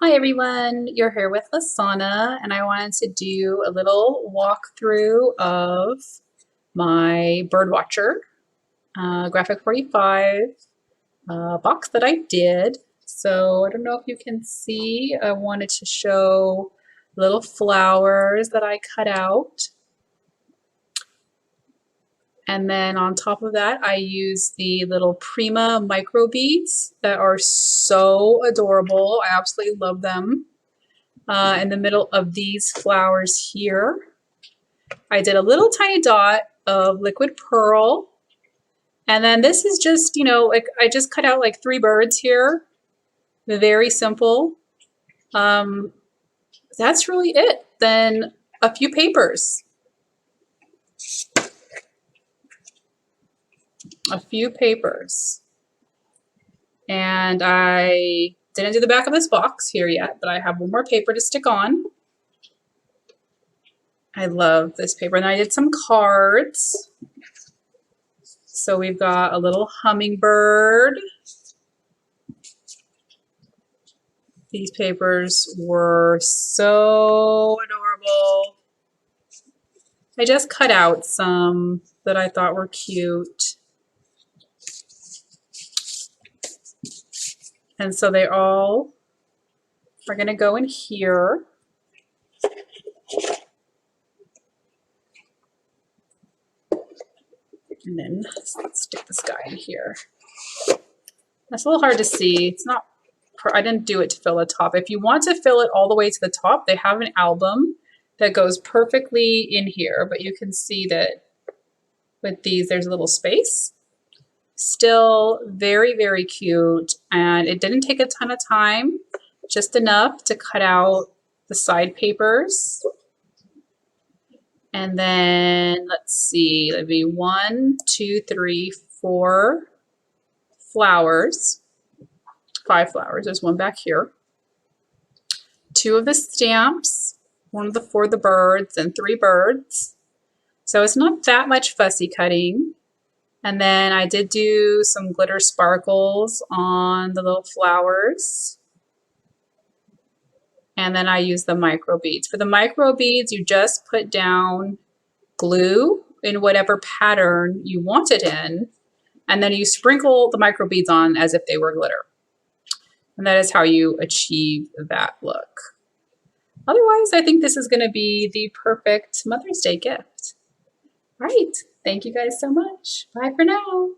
Hi everyone, you're here with Lasana, and I wanted to do a little walkthrough of my Bird Watcher Graphic 45 box that I did. So I don't know if you can see, I wanted to show little flowers that I cut out. And then on top of that, I use the little Prima micro beads that are so adorable. I absolutely love them. In the middle of these flowers here, I did a little tiny dot of liquid pearl. And then this is just, like I just cut out like 3 birds here. Very simple. That's really it. Then a few papers. And I didn't do the back of this box here yet, but I have one more paper to stick on. I love this paper. And I did some cards. So we've got a little hummingbird. These papers were so adorable. I just cut out some that I thought were cute. And so they all are going to go in here. And then let's stick this guy in here. That's a little hard to see. It's not, I didn't do it to fill the top. If you want to fill it all the way to the top, they have an album that goes perfectly in here, but you can see that with these, there's a little space. Still very, very cute. And it didn't take a ton of time, just enough to cut out the side papers. And then let's see, that'd be 1, 2, 3, 4 flowers, 5 flowers. There's one back here. 2 of the stamps, one for the birds, and 3 birds. So it's not that much fussy cutting. And then I did do some glitter sparkles on the little flowers. And then I use the micro beads. For the micro beads, you just put down glue in whatever pattern you want it in, and then you sprinkle the micro beads on as if they were glitter. And that is how you achieve that look. Otherwise, I think this is going to be the perfect Mother's Day gift. All right, thank you guys so much. Bye for now.